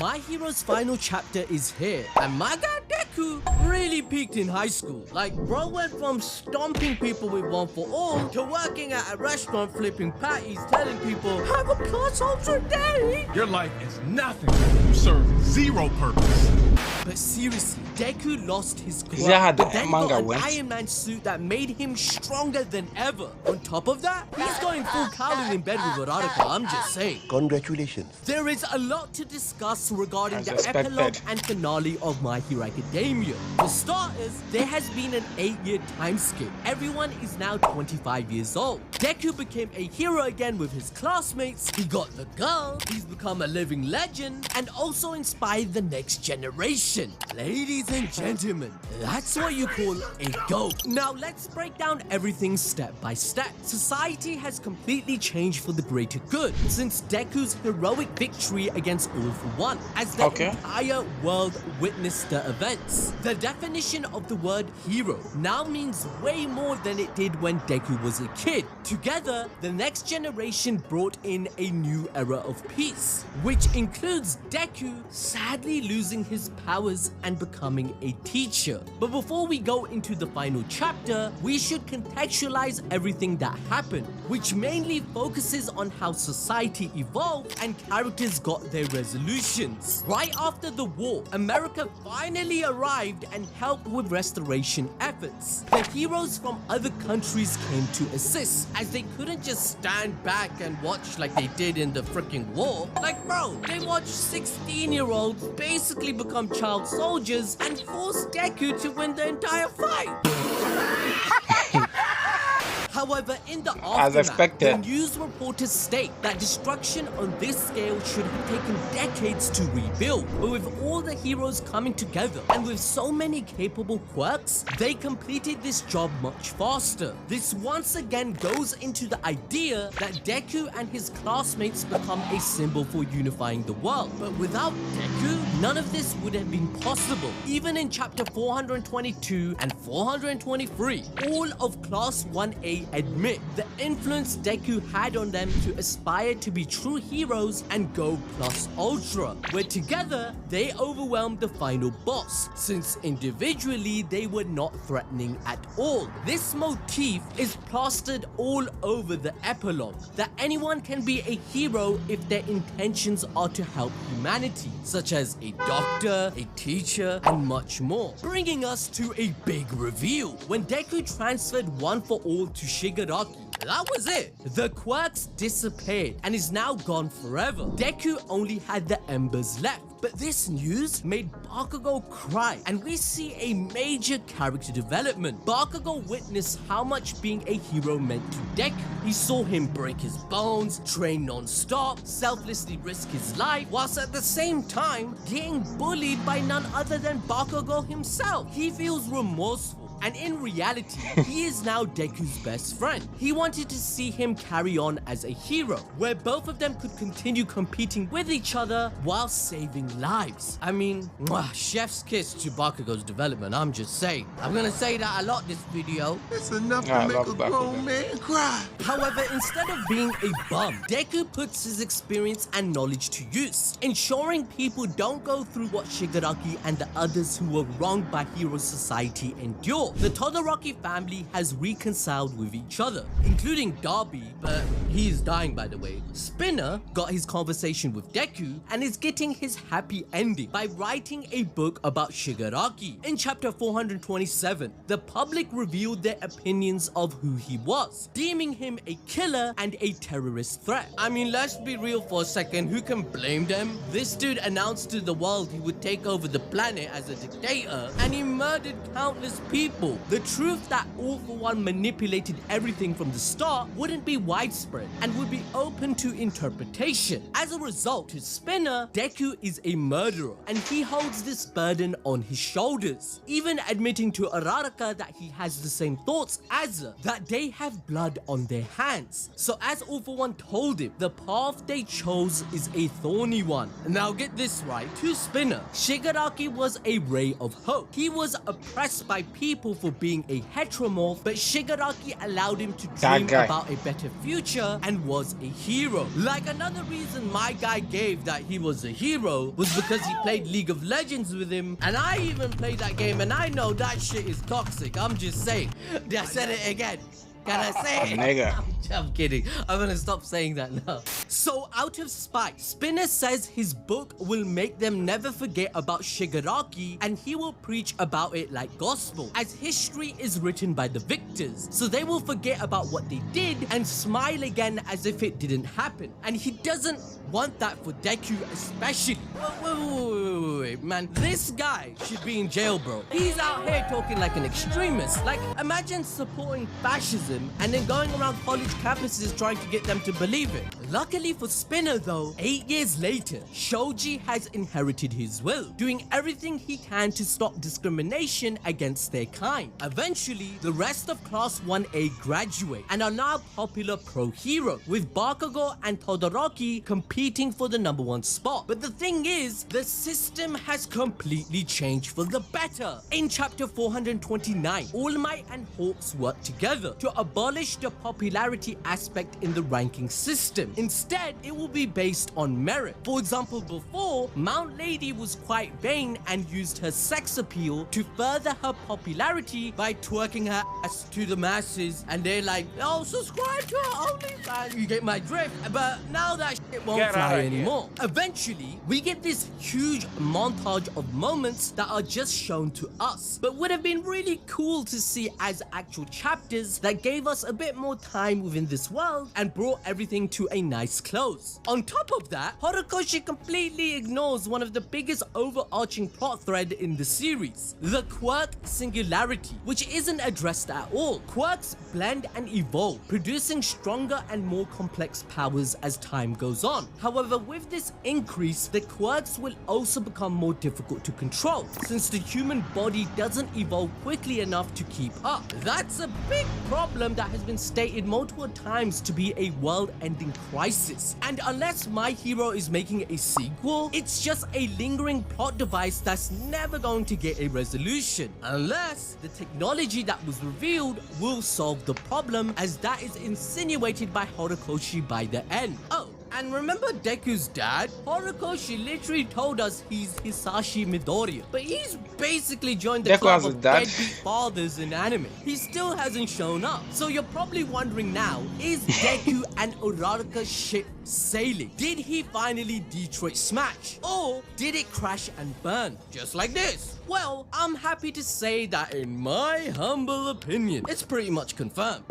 My Hero's final chapter is here, and my guy Deku really peaked in high school. Like, bro went from stomping people with one for all to working at a restaurant flipping patties, telling people, have a plus ultra day. Your life is nothing. You serve zero purpose. But seriously, Deku lost his quirk, Is that how the but then manga got an went? Ironman suit that made him stronger than ever. On top of that, he's going full Kowloon in bed with Uraraka, I'm just saying. Congratulations. There is a lot to discuss regarding As the expected. epilogue and finale of My Hero Academia. For starters, there has been an 8-year time skip. Everyone is now 25 years old. Deku became a hero again with his classmates, he got the girl, he's become a living legend, and also inspired the next generation. Ladies and gentlemen, that's what you call a GOAT. Now let's break down everything step by step. Society has completely changed for the greater good since Deku's heroic victory against All for One, as the entire world witnessed the events. The definition of the word hero now means way more than it did when Deku was a kid. Together, the next generation brought in a new era of peace, which includes Deku sadly losing his powers and becoming a teacher. But before we go into the final chapter, we should contextualize everything that happened, which mainly focuses on how society evolved and characters got their resolutions. Right after the war, America finally arrived and helped with restoration efforts. The heroes from other countries came to assist, as they couldn't just stand back and watch like they did in the freaking war. Like, bro, they watched 16-year-olds basically become child soldiers and forced Deku to win the entire fight. However, in the aftermath, the news reporters state that destruction on this scale should have taken decades to rebuild. But with all the heroes coming together and with so many capable quirks, they completed this job much faster. This once again goes into the idea that Deku and his classmates become a symbol for unifying the world. But without Deku, none of this would have been possible. Even in chapter 422 and 423, all of Class 1A admit the influence Deku had on them to aspire to be true heroes and go plus ultra, where together they overwhelmed the final boss, since individually they were not threatening at all. This motif is plastered all over the epilogue, that anyone can be a hero if their intentions are to help humanity, such as a doctor, a teacher, and much more. Bringing us to a big reveal. When Deku transferred One for All to Shigaraki, that was it. The quirks disappeared and is now gone forever. Deku only had the embers left. But this news made Bakugo cry, and we see a major character development. Bakugo witnessed how much being a hero meant to Deku. He saw him break his bones, train non-stop, selflessly risk his life, whilst at the same time getting bullied by none other than Bakugo himself. He feels remorseful, and in reality, he is now Deku's best friend. He wanted to see him carry on as a hero, where both of them could continue competing with each other while saving lives. I mean, chef's kiss to Bakugo's development, I'm just saying. I'm gonna say that a lot this video. It's enough to make a grown man cry. However, instead of being a bum, Deku puts his experience and knowledge to use, ensuring people don't go through what Shigaraki and the others who were wronged by Hero Society endure. The Todoroki family has reconciled with each other, including Darby, but he is dying by the way. Spinner got his conversation with Deku and is getting his happy ending by writing a book about Shigaraki. In chapter 427, the public revealed their opinions of who he was, deeming him a killer and a terrorist threat. I mean, let's be real for a second, who can blame them? This dude announced to the world he would take over the planet as a dictator, and he murdered countless people. The truth that All for One manipulated everything from the start wouldn't be widespread and would be open to interpretation. As a result, to Spinner, Deku is a murderer and he holds this burden on his shoulders, even admitting to Uraraka that he has the same thoughts as her, that they have blood on their hands. So as All for One told him, the path they chose is a thorny one. Now get this right, to Spinner, Shigaraki was a ray of hope. He was oppressed by people people for being a heteromorph, but Shigaraki allowed him to dream about a better future and was a hero. Like, another reason my guy gave that he was a hero was because he played League of Legends with him, and I even played that game, and I know that shit is toxic. I'm just saying. I said it again. Can I say it? Nigga. I'm kidding. I'm gonna stop saying that now. So, out of spite, Spinner says his book will make them never forget about Shigaraki, and he will preach about it like gospel, as history is written by the victors. So they will forget about what they did and smile again as if it didn't happen. And he doesn't want that for Deku especially. Wait, man. This guy should be in jail, bro. He's out here talking like an extremist. Like, imagine supporting fascism and then going around college campuses trying to get them to believe it. Luckily for Spinner though, 8 years later, Shoji has inherited his will, doing everything he can to stop discrimination against their kind. Eventually, the rest of Class 1A graduate and are now popular pro-hero, with Bakugo and Todoroki competing for the #1 spot. But the thing is, the system has completely changed for the better. In chapter 429, All Might and Hawks work together to abolish the popularity aspect in the ranking system. Instead, it will be based on merit. For example, before, Mount Lady was quite vain and used her sex appeal to further her popularity by twerking her ass to the masses, and they're like, oh, subscribe to her OnlyFans. You get my drift. But now that shit won't fly anymore. Eventually, we get this huge montage of moments that are just shown to us, but would have been really cool to see as actual chapters that gave us a bit more time within this world and brought everything to a nice close. On top of that, Horikoshi completely ignores one of the biggest overarching plot thread in the series, the quirk singularity, which isn't addressed at all. Quirks blend and evolve, producing stronger and more complex powers as time goes on. However, with this increase, the quirks will also become more difficult to control, since the human body doesn't evolve quickly enough to keep up. That's a big problem that has been stated multiple times to be a world-ending crisis. And unless My Hero is making a sequel, it's just a lingering plot device that's never going to get a resolution. Unless the technology that was revealed will solve the problem, as that is insinuated by Horikoshi by the end. Oh, and remember Deku's dad? Horikoshi literally told us he's Hisashi Midoriya, but he's basically joined the club of deadbeat fathers in anime. He still hasn't shown up. So you're probably wondering now, is Deku and Uraraka ship sailing? Did he finally Detroit smash? Or did it crash and burn? Just like this? Well, I'm happy to say that in my humble opinion, it's pretty much confirmed.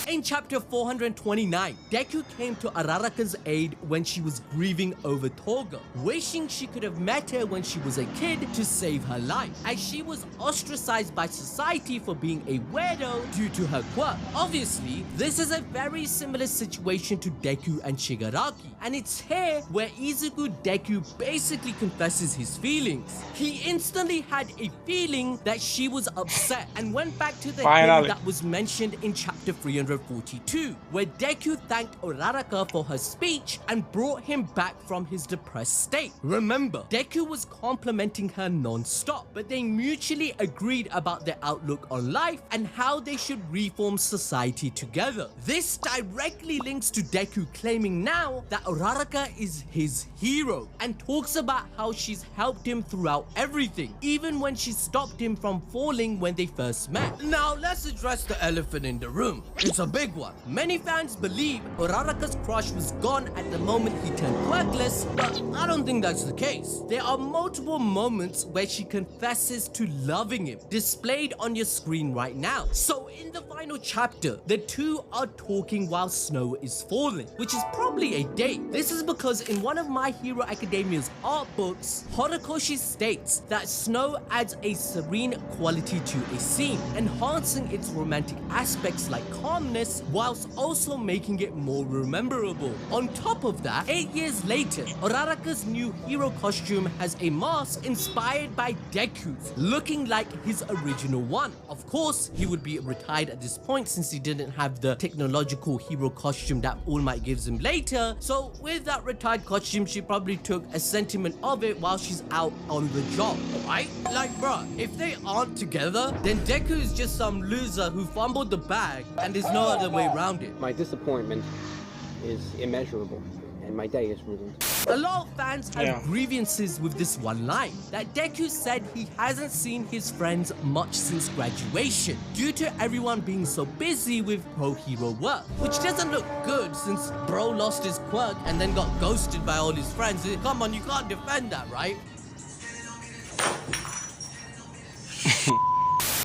In chapter 429, Deku came to Uraraka's aid when she was grieving over Toga, wishing she could have met her when she was a kid to save her life, as she was ostracized by society for being a weirdo due to her quirk. Obviously, this is a very similar situation to Deku and Shigaraki, and it's here where Izuku Deku basically confesses his feelings. He instantly had a feeling that she was upset and went back to the hymn that was mentioned in chapter 342, where Deku thanked Uraraka for her speech and brought him back from his depressed state. Remember, Deku was complimenting her non-stop, but they mutually agreed about their outlook on life and how they should reform society together. This directly links to Deku claiming now that Uraraka is his hero, and talks about how she's helped him throughout everything, even when she stopped him from falling when they first met. Now let's address the elephant in the room. It's a big one. Many fans believe Uraraka's crush was gone at the moment he turned quirkless, but I don't think that's the case. There are multiple moments where she confesses to loving him, displayed on your screen right now. So in the final chapter, the two are talking while snow is falling, which is probably a date. This is because in one of My Hero Academia's art books, Horikoshi states that snow adds a serene quality to a scene, enhancing its romantic aspects like calmness randomness whilst also making it more rememberable. On top of that, 8 years later, Uraraka's new hero costume has a mask inspired by Deku's, looking like his original one. Of course, he would be retired at this point since he didn't have the technological hero costume that All Might gives him later. So with that retired costume, she probably took a sentiment of it while she's out on the job, right? Like, bruh, if they aren't together, then Deku is just some loser who fumbled the bag and there's no other way around it. My disappointment is immeasurable, and my day is ruined. A lot of fans have grievances with this one line, that Deku said he hasn't seen his friends much since graduation, due to everyone being so busy with pro hero work, which doesn't look good since bro lost his quirk and then got ghosted by all his friends. Come on, you can't defend that, right?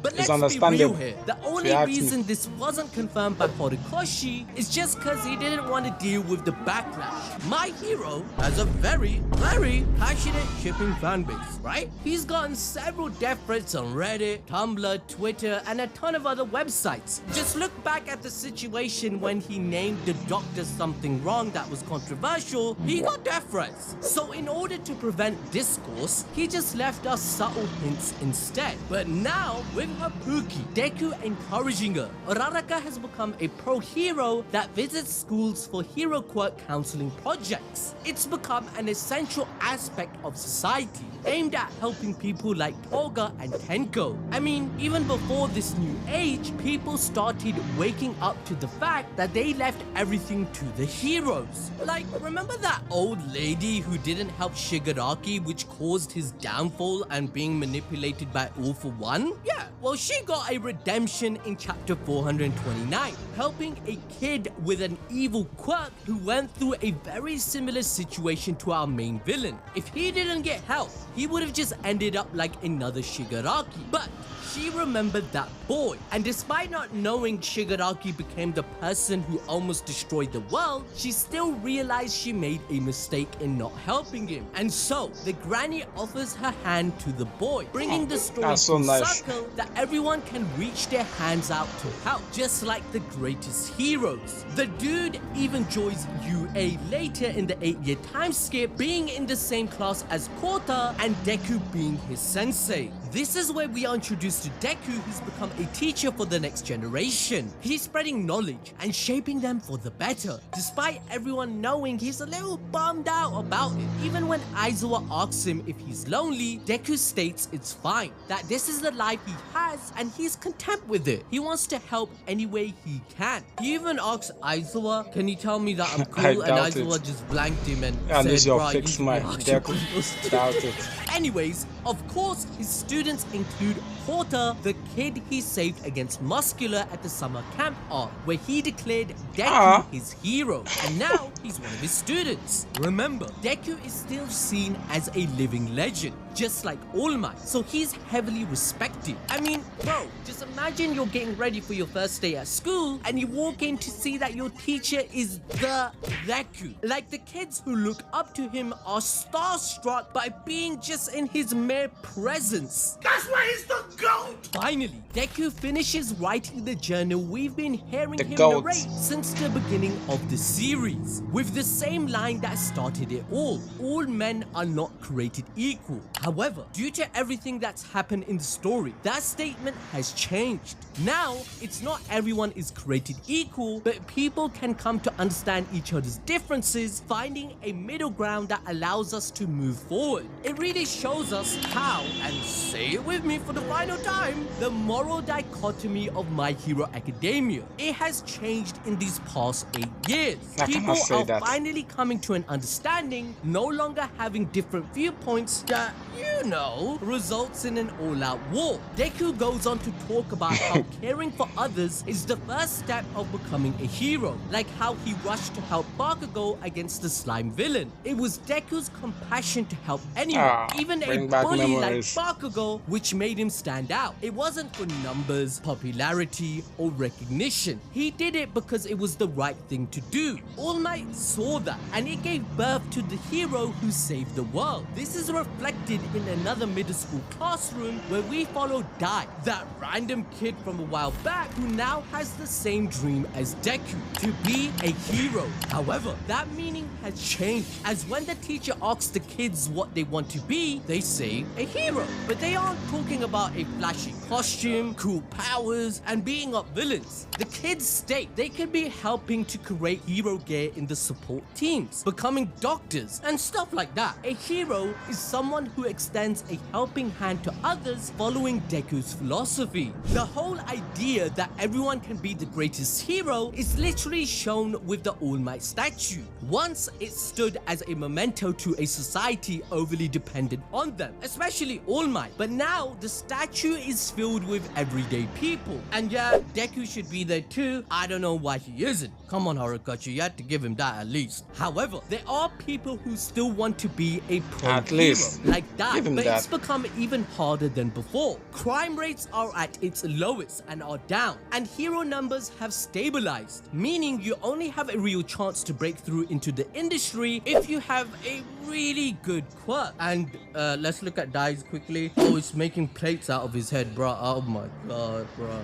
But let's be real here. The only reason this wasn't confirmed by Horikoshi is just because he didn't want to deal with the backlash. My Hero has a very, very passionate shipping fanbase, right? He's gotten several death threats on Reddit, Tumblr, Twitter, and a ton of other websites. Just look back at the situation when he named the doctor something wrong that was controversial. He got death threats. So in order to prevent discourse, he just left us subtle hints instead. But now, with her Pookie, Deku encouraging her, Uraraka has become a pro hero that visits schools for hero quirk counseling projects. It's become an essential aspect of society, aimed at helping people like Toga and Tenko. I mean, even before this new age, people started waking up to the fact that they left everything to the heroes. Like, remember that old lady who didn't help Shigaraki, which caused his downfall and being manipulated by All for One? Yeah, well, she got a redemption in chapter 429, helping a kid with an evil quirk who went through a very similar situation to our main villain. If he didn't get help, he would have just ended up like another Shigaraki. But she remembered that boy, and despite not knowing Shigaraki became the person who almost destroyed the world, she still realized she made a mistake in not helping him. And so, the granny offers her hand to the boy, bringing the story full circle that everyone can reach their hands out to help, just like the greatest heroes. The dude even joins UA later in the 8-year time skip, being in the same class as Kota and Deku being his sensei. This is where we are introduced to Deku, who's become a teacher for the next generation. He's spreading knowledge and shaping them for the better, despite everyone knowing he's a little bummed out about it. Even when Aizawa asks him if he's lonely, Deku states it's fine, that this is the life he has and he's content with it. He wants to help any way he can. He even asks Aizawa, can you tell me that I'm cool? And Aizawa just blanked him and said, bro, you doubt it. Anyways, of course, his students include Porter, the kid he saved against Muscular at the summer camp arc, where he declared Deku his hero, and now he's one of his students. Remember, Deku is still seen as a living legend, just like All Might, so he's heavily respected. I mean, bro, just imagine you're getting ready for your first day at school, and you walk in to see that your teacher is the Deku. Like, the kids who look up to him are starstruck by being just in his mere presence. That's why he's the GOAT! Finally, Deku finishes writing the journal we've been hearing him narrate since the beginning of the series, with the same line that started it all. All men are not created equal. However, due to everything that's happened in the story, that statement has changed. Now, it's not everyone is created equal, but people can come to understand each other's differences, finding a middle ground that allows us to move forward. It really shows us how, and say it with me for the final time, the moral dichotomy of My Hero Academia. It has changed in these past 8 years. People are finally coming to an understanding, no longer having different viewpoints that, you know, results in an all-out war. Deku goes on to talk about how caring for others is the first step of becoming a hero, like how he rushed to help Bakugo against the slime villain. It was Deku's compassion to help anyone, even a bully like Bakugo, skill which made him stand out. It wasn't for numbers, popularity, or recognition. He did it because it was the right thing to do. All Might saw that, and it gave birth to the hero who saved the world. This is reflected in another middle school classroom where we follow Dai, that random kid from a while back who now has the same dream as Deku, to be a hero. However, that meaning has changed, as when the teacher asks the kids what they want to be, they say a hero. But they aren't talking about a flashy costume, cool powers, and beating up villains. The kids state they could be helping to create hero gear in the support teams, becoming doctors, and stuff like that. A hero is someone who extends a helping hand to others following Deku's philosophy. The whole idea that everyone can be the greatest hero is literally shown with the All Might statue. Once it stood as a memento to a society overly dependent on them, especially All Might, but now the statue is filled with everyday people. And yeah, Deku should be there too. I don't know why he isn't. Come on, Horikoshi, you had to give him that at least. However, there are people who still want to be a pro hero, like that, but it's become even harder than before. Crime rates are at its lowest and are down, and hero numbers have stabilized, meaning you only have a real chance to break through into the industry if you have a really good quirk. And let's look at Dai's quickly. Oh, he's making plates out of his head, bro. Oh my god, bro.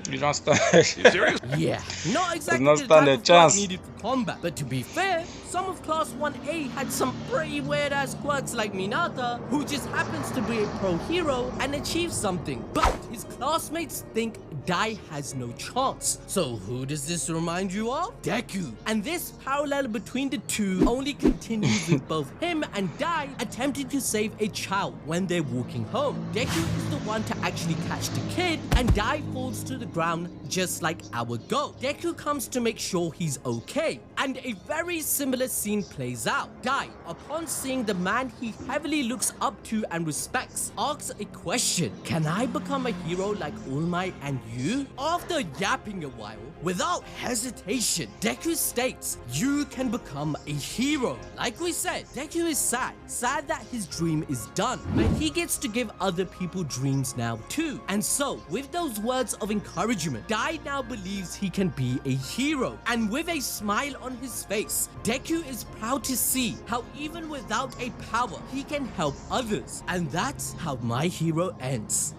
You don't stand. Yeah, not exactly not the stand type a of chance. quirk needed for combat. But to be fair, some of Class 1A had some pretty weird ass quirks like Minata, who just happens to be a pro hero and achieve something. But his classmates think Dai has no chance. So who does this remind you of? Deku. And this parallel between the two only continues with both him and Dai attempting to save a child when they're walking home. Deku is the one to actually catch the kid, and Dai falls to the ground just like our goat. Deku comes to make sure he's okay, and a very similar scene plays out. Dai, upon seeing the man he heavily looks up to and respects, asks a question: can I become a hero like All Might and you? After yapping a while, without hesitation, Deku states, you can become a hero. Like we said, Deku is sad that his dream is done, but he gets to give other people dreams now too. And so, with those words of encouragement, Dai now believes he can be a hero. And with a smile on his face, Deku is proud to see how even without a power, he can help others. And that's how My Hero ends.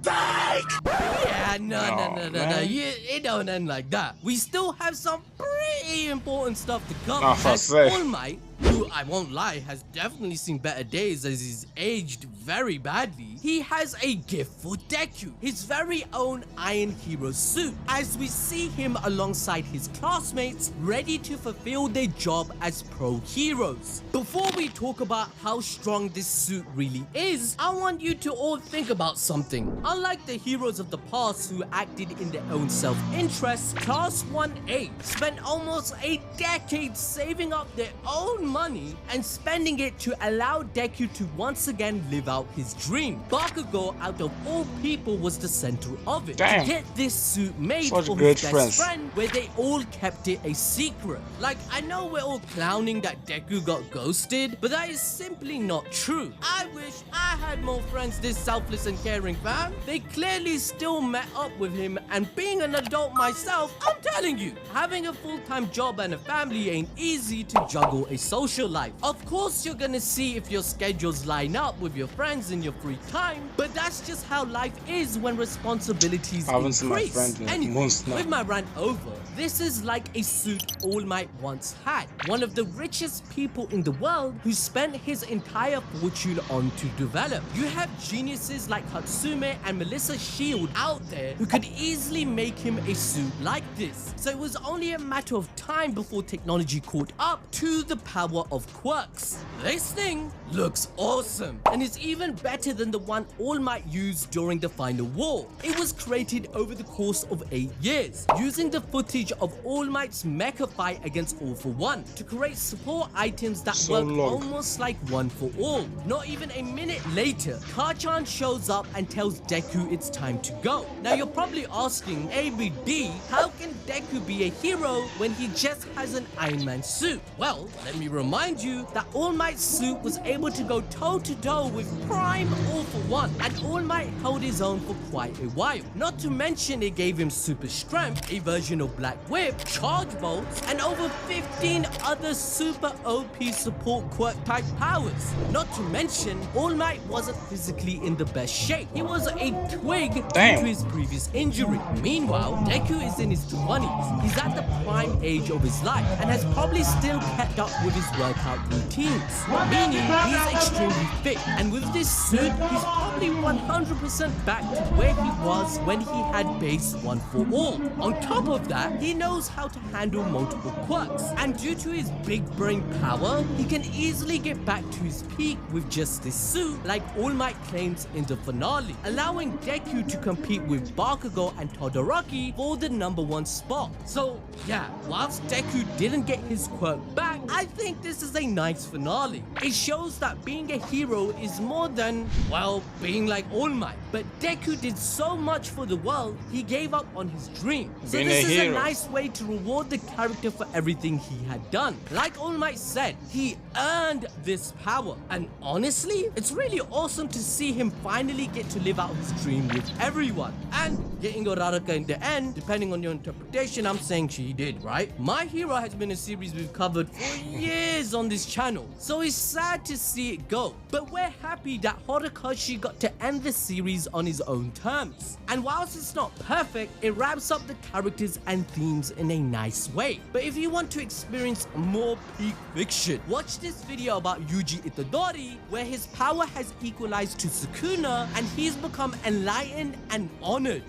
Yeah, no. It don't end like that. We still have some pretty important stuff to cover. As All Might, who I won't lie has definitely seen better days as he's aged very badly, he has a gift for Deku, his very own Iron Hero suit, as we see him alongside his classmates ready to fulfill their job as pro heroes. Before we talk about how strong this suit really is, I want you to all think about something. Unlike the heroes of the past who acted in their own self-interest, Class 1A spent almost a decade saving up their own money and spending it to allow Deku to once again live out his dream. Bakugo, out of all people, was the center of it. Damn. To get this suit made Such for great his best friend, where they all kept it a secret. Like, I know we're all clowning that Deku got ghosted, but that is simply not true. I wish I had more friends this selfless and caring, fam. They clearly still met up with him, and being an adult myself, I'm telling you, having a full-time job and a family ain't easy to juggle a social life. Of course, you're gonna see if your schedules line up with your friends in your free time, but that's just how life is when responsibilities increase. Anyway, with my rant over, this is like a suit All Might once had. One of the richest people in the world who spent his entire fortune on to develop. You have geniuses like Hatsume and Melissa Shield out there who could easily make him a suit like this. So it was only a matter of time before technology caught up to the power of quirks. This thing looks awesome, and it's even better than the one All Might used during the final war. It was created over the course of 8 years, using the footage of All Might's mecha fight against All For One to create support items that work almost like One For All. Not even a minute later, Kachan shows up and tells Deku it's time to go. Now you're probably asking, ABD, how can Deku be a hero when when he just has an Ironman suit? Well, let me remind you that All Might's suit was able to go toe-to-toe with Prime All For One, and All Might held his own for quite a while. Not to mention it gave him super strength, a version of Black Whip, charge bolts, and over 15 other super OP support quirk type powers. Not to mention, All Might wasn't physically in the best shape. He was a twig due to his previous injury. Meanwhile, Deku is in his 20s. He's at the prime age of his life and has probably still kept up with his workout routines, meaning he's extremely fit. And with this suit, he's probably 100% back to where he was when he had base 1 for all. On top of that, he knows how to handle multiple quirks, and due to his big brain power, he can easily get back to his peak with just this suit, like All Might claims in the finale, allowing Deku to compete with Bakugo and Todoroki for the #1 spot. So yeah, whilst Deku didn't get his quirk back, I think this is a nice finale. It shows that being a hero is more than, well, being like All Might. But Deku did so much for the world, he gave up on his dream. So this is a nice way to reward the character for everything he had done. Like All Might said, he earned this power. And honestly, it's really awesome to see him finally get to live out his dream with everyone. And getting Uraraka in the end, depending on your interpretation, I'm saying she did, right? My Hero has been a series we've covered for years on this channel, so it's sad to see it go. But we're happy that Horikoshi got to end the series on his own terms. And whilst it's not perfect, it wraps up the characters and themes in a nice way. But if you want to experience more peak fiction, watch this video about Yuji Itadori, where his power has equalized to Sukuna and he's become enlightened and honored.